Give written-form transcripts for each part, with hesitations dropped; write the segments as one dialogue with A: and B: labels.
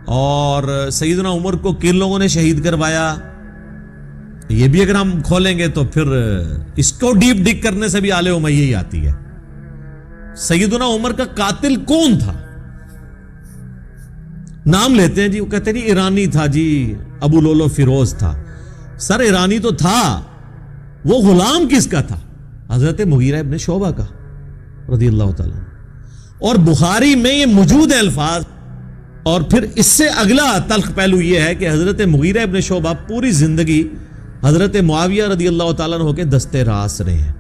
A: اور سیدنا عمر کو کن لوگوں نے شہید کروایا، یہ بھی اگر ہم کھولیں گے تو پھر اس کو ڈیپ ڈگ کرنے سے بھی آل امیہ ہی آتی ہے۔ سیدنا عمر کا قاتل کون تھا؟ نام لیتے ہیں جی، وہ کہتے ہیں جی ایرانی تھا جی، ابو لولو فیروز تھا۔ سر ایرانی تو تھا، وہ غلام کس کا تھا؟ حضرت مغیرہ ابن شعبہ کا رضی اللہ تعالیٰ۔ اور بخاری میں یہ موجود ہے الفاظ۔ اور پھر اس سے اگلا تلخ پہلو یہ ہے کہ حضرت مغیرہ ابن شعبہ پوری زندگی حضرت معاویہ رضی اللہ تعالیٰ عنہ کے دستے راس رہے ہیں۔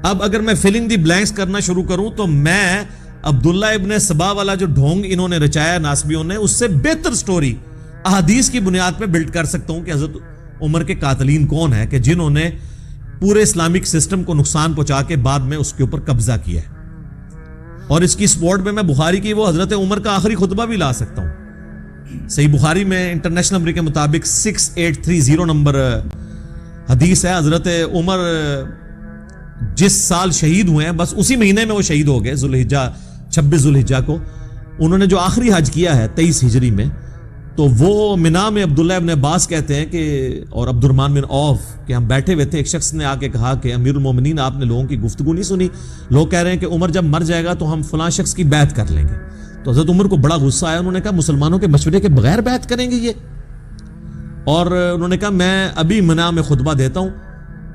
A: اب اگر میں فلنگ دی بلینکس کرنا شروع کروں تو میں عبداللہ ابن سبا والا جو ڈھونگ انہوں نے رچایا ناسبیوں نے، اس سے بہتر سٹوری احادیث کی بنیاد پہ بلڈ کر سکتا ہوں کہ حضرت عمر کے قاتلین کون ہیں، کہ جنہوں نے پورے اسلامک سسٹم کو نقصان پہنچا کے بعد میں اس کے اوپر قبضہ کیا ہے۔ اور اس کی سپورٹ میں بخاری کی وہ حضرت عمر کا آخری خطبہ بھی لا سکتا ہوں۔ صحیح بخاری میں انٹرنیشنل نمبر کے مطابق 6830 نمبر حدیث ہے۔ حضرت عمر جس سال شہید ہوئے ہیں، بس اسی مہینے میں وہ شہید ہو گئے، 26 ذوالحجہ کو۔ انہوں نے جو آخری حج کیا ہے 23 ہجری میں، تو وہ منا میں عبداللہ ابن عباس کہتے ہیں کہ اور عبد الرحمن بن عوف کہ ہم بیٹھے ہوئے تھے، ایک شخص نے آ کے کہا کہ امیر المومنین آپ نے لوگوں کی گفتگو نہیں سنی، لوگ کہہ رہے ہیں کہ عمر جب مر جائے گا تو ہم فلاں شخص کی بیعت کر لیں گے۔ تو حضرت عمر کو بڑا غصہ آیا، انہوں نے کہا مسلمانوں کے مشورے کے بغیر بیعت کریں گے یہ؟ اور انہوں نے کہا میں ابھی منا میں خطبہ دیتا ہوں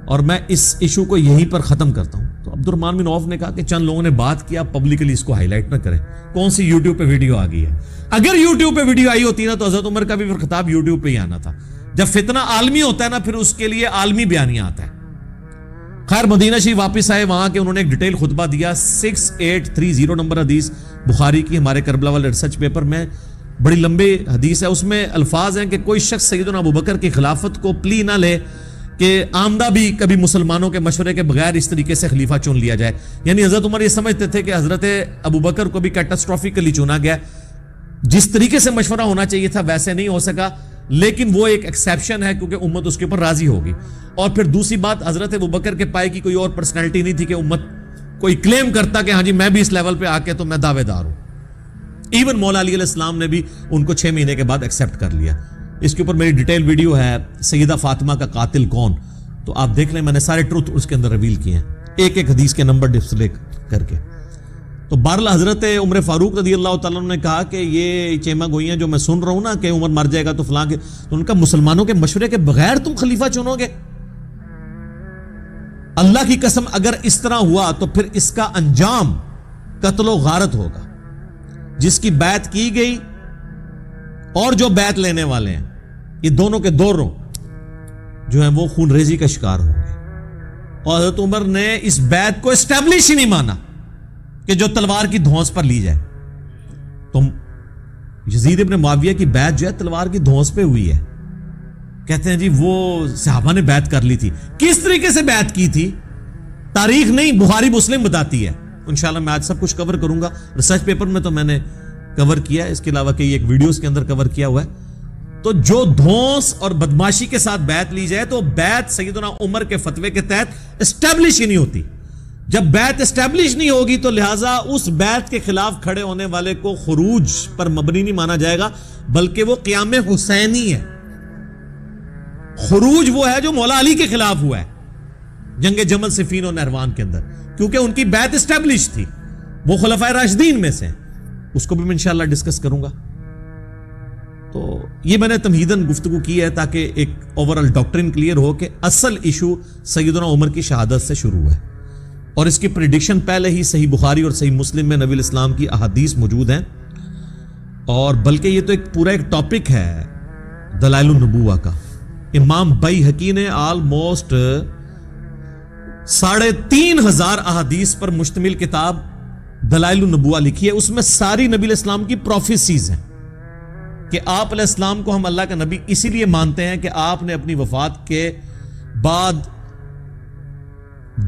A: اور میں اس ایشو کو یہیں پر ختم کرتا ہوں۔ تو عبد الرحمن بن عوف نے کہا کہ چند لوگوں نے بات کیا، پبلکلی اس کو ہائی لائٹ نہ کریں۔ کون سی یوٹیوب پہ ویڈیو آ گئی ہے؟ اگر یوٹیوب پہ ویڈیو آئی ہوتی نا تو حضرت عمر کا بھی پھر خطاب یوٹیوب پہ ہی آنا تھا۔ جب فتنہ عالمی ہوتا ہے نا پھر اس کے لیے عالمی بیانیہ آتا ہے۔ خیر مدینہ شریف واپس آئے، وہاں کے انہوں نے ایک ڈیٹیل خطبہ دیا، 6830 نمبر حدیث بخاری کی، ہمارے کربلا والے ریسرچ پیپر میں بڑی لمبی حدیث ہے۔ اس میں الفاظ ہیں کہ کوئی شخص سیدنا ابوبکر کی خلافت کو پلی نہ لے کہ آمدہ بھی کبھی مسلمانوں کے مشورے کے بغیر اس طریقے سے خلیفہ چن لیا جائے۔ یعنی حضرت عمر یہ سمجھتے تھے کہ حضرت ابوبکر کو بھی کیٹاسٹروفیکلی چنا گیا، جس طریقے سے مشورہ ہونا چاہیے تھا ویسے نہیں ہو سکا، لیکن وہ ایک ایکسیپشن ہے کیونکہ امت اس کے اوپر راضی ہوگی۔ اور پھر دوسری بات، حضرت ابوبکر کے پائے کی کوئی اور پرسنالٹی نہیں تھی کہ امت کوئی کلیم کرتا کہ ہاں جی میں بھی اس لیول پہ آ کے تو میں دعوے دار ہوں۔ ایون مولا علی علیہ السلام نے بھی ان کو 6 مہینے کے بعد ایکسیپٹ کر لیا۔ اس کے اوپر میری ڈیٹیل ویڈیو ہے، سیدہ فاطمہ کا قاتل کون، تو آپ دیکھ لیں، میں نے سارے ٹروتھ اس کے اندر ریویل کیے ہیں، ایک ایک حدیث کے نمبر ڈسپلے کر کے۔ تو بہرحال حضرت عمر فاروق رضی اللہ تعالیٰ نے کہا کہ یہ چیما گوئیاں جو میں سن رہا ہوں نا کہ عمر مر جائے گا تو فلاں کے، تو ان کا مسلمانوں کے مشورے کے بغیر تم خلیفہ چنو گے؟ اللہ کی قسم اگر اس طرح ہوا تو پھر اس کا انجام قتل و غارت ہوگا۔ جس کی بیعت کی گئی اور جو بیعت لینے والے ہیں، یہ دونوں کے دونوں جو ہیں وہ خون ریزی کا شکار ہوں گے۔ اور حضرت عمر نے اس بیعت کو اسٹیبلش ہی نہیں مانا کہ جو تلوار کی دھونس پر لی جائے۔ تو یزید ابن معاویہ کی بیعت جو ہے تلوار کی دھونس پہ ہوئی ہے۔ کہتے ہیں جی وہ صحابہ نے بیعت کر لی تھی، کس طریقے سے بیعت کی تھی تاریخ نہیں، بخاری مسلم بتاتی ہے۔ انشاءاللہ میں آج سب کچھ کور کروں گا، ریسرچ پیپر میں تو میں نے کور کیا ہے، اس کے علاوہ کئی ایک ویڈیوز کے اندر کور کیا ہوا ہے۔ تو جو دھونس اور بدماشی کے ساتھ بیعت لی جائے تو بیعت سیدنا عمر کے فتوے کے تحت اسٹیبلش ہی نہیں ہوتی۔ جب بیعت اسٹیبلش نہیں ہوگی تو لہٰذا اس بیعت کے خلاف کھڑے ہونے والے کو خروج پر مبنی نہیں مانا جائے گا، بلکہ وہ قیام حسینی ہے۔ خروج وہ ہے جو مولا علی کے خلاف ہوا ہے جنگ جمل صفین و نہروان کے اندر، کیونکہ ان کی بیعت اسٹیبلش تھی، وہ خلفائے راشدین میں سے، اس کو بھی میں انشاءاللہ ڈسکس کروں گا۔ تو یہ میں نے تمہیداً گفتگو کی ہے تاکہ ایک اوورال ڈاکٹرن کلیئر ہو کہ اصل ایشو سیدنا عمر کی شہادت سے شروع ہے، اور اس کی پریڈکشن پہلے ہی صحیح بخاری اور صحیح مسلم میں نبی الاسلام کی احادیث موجود ہیں، اور بلکہ یہ تو ایک پورا ایک ٹاپک ہے دلائل النبوہ کا۔ امام بیہقی نے آلموسٹ 3500 احادیث پر مشتمل کتاب دلائل النبوہ لکھی ہے، اس میں ساری نبی الاسلام کی پروفیسیز ہیں کہ آپ علیہ السلام کو ہم اللہ کا نبی اسی لیے مانتے ہیں کہ آپ نے اپنی وفات کے بعد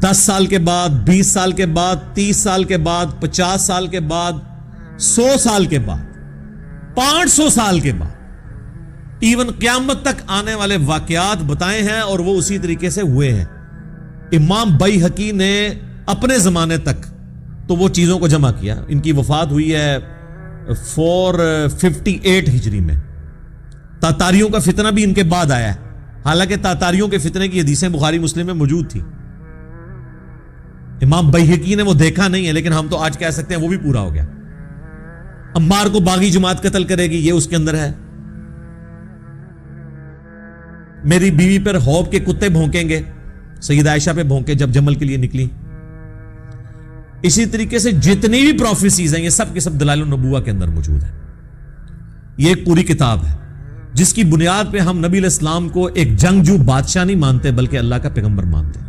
A: 10 سال کے بعد، 20 سال کے بعد، 30 سال کے بعد، 50 سال کے بعد، 100 سال کے بعد، 500 سال کے بعد، ایون قیامت تک آنے والے واقعات بتائے ہیں، اور وہ اسی طریقے سے ہوئے ہیں۔ امام بیہقی نے اپنے زمانے تک تو وہ چیزوں کو جمع کیا۔ ان کی وفات ہوئی ہے 458 ہجری میں، تاتاریوں کا فتنہ بھی ان کے بعد آیا ہے، حالانکہ تاتاریوں کے فتنے کی حدیثیں بخاری مسلم میں موجود تھی. امام بیہقی نے وہ دیکھا نہیں ہے، لیکن ہم تو آج کہہ سکتے ہیں وہ بھی پورا ہو گیا. عمار کو باغی جماعت قتل کرے گی، یہ اس کے اندر ہے. میری بیوی پر خوف کے کتے بھونکیں گے، سیدہ عائشہ پہ بھونکے جب جمل کے لیے نکلی. اسی طریقے سے جتنی بھی پروفیسیز ہیں یہ سب کے سب دلائل النبوہ کے اندر موجود ہیں. یہ ایک پوری کتاب ہے جس کی بنیاد پہ ہم نبی علیہ السلام کو ایک جنگجو بادشاہ نہیں مانتے بلکہ اللہ کا پیغمبر مانتے.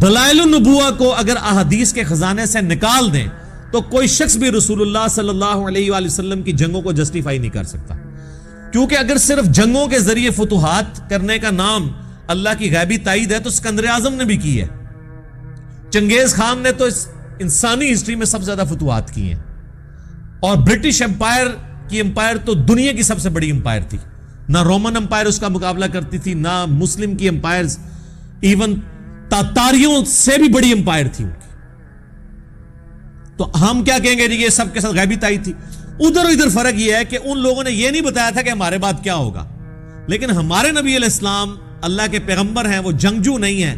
A: دلائل النبوہ کو اگر احادیث کے خزانے سے نکال دیں تو کوئی شخص بھی رسول اللہ صلی اللہ علیہ وآلہ وسلم کی جنگوں کو جسٹیفائی نہیں کر سکتا، کیونکہ اگر صرف جنگوں کے ذریعے فتوحات کرنے کا نام اللہ کی غیبی تائید ہے تو اسکندر اعظم نے بھی کی ہے. چنگیز خان نے تو انسانی ہسٹری میں سب سے زیادہ فتوحات کی ہیں، اور برٹش امپائر کی امپائر تو دنیا کی سب سے بڑی امپائر تھی. نہ رومن امپائر اس کا مقابلہ کرتی تھی، نہ مسلم کی امپائر، ایون تاتاریوں سے بھی بڑی امپائر تھی ان کی. تو ہم کیا کہیں گے جی یہ سب کے ساتھ غیبی تائید تھی. ادھر فرق یہ ہے کہ ان لوگوں نے یہ نہیں بتایا تھا کہ ہمارے بعد کیا ہوگا، لیکن ہمارے نبی علیہ السلام اللہ کے پیغمبر ہیں، وہ جنگجو نہیں ہیں.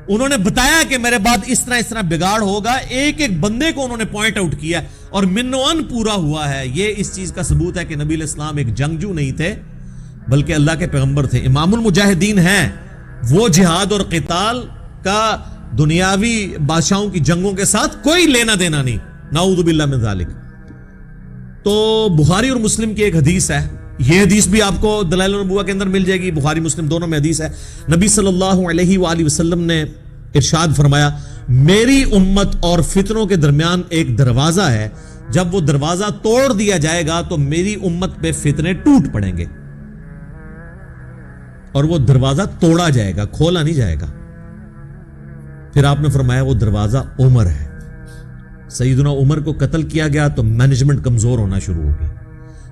A: انہوں نے بتایا کہ میرے بعد اس طرح بگاڑ ہوگا. ایک ایک بندے کو انہوں نے پوائنٹ آؤٹ کیا اور منوان پورا ہوا ہے. یہ اس چیز کا ثبوت ہے کہ نبی علیہ السلام ایک جنگجو نہیں تھے بلکہ اللہ کے پیغمبر تھے. امام المجاہدین ہیں، وہ جہاد اور قتال کا دنیاوی بادشاہوں کی جنگوں کے ساتھ کوئی لینا دینا نہیں، نعوذ باللہ من ذالک. تو بخاری اور مسلم کی ایک حدیث ہے، یہ حدیث بھی آپ کو دلائل النبوہ کے اندر مل جائے گی، بخاری مسلم دونوں میں حدیث ہے. نبی صلی اللہ علیہ وآلہ وسلم نے ارشاد فرمایا میری امت اور فتنوں کے درمیان ایک دروازہ ہے، جب وہ دروازہ توڑ دیا جائے گا تو میری امت پہ فتنے ٹوٹ پڑیں گے. اور وہ دروازہ توڑا جائے گا، کھولا نہیں جائے گا. پھر آپ نے فرمایا وہ دروازہ عمر ہے. سیدنا عمر کو قتل کیا گیا تو مینجمنٹ کمزور ہونا شروع ہو گئی.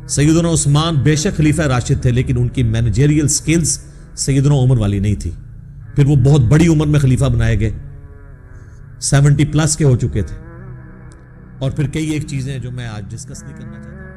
A: سیدنا عثمان بے شک خلیفہ راشد تھے لیکن ان کی مینیجریل سکلز سیدنا عمر والی نہیں تھی. پھر وہ بہت بڑی عمر میں خلیفہ بنائے گئے، 70 پلس کے ہو چکے تھے. اور پھر کئی ایک چیزیں جو میں آج ڈسکس نہیں کرنا چاہتا.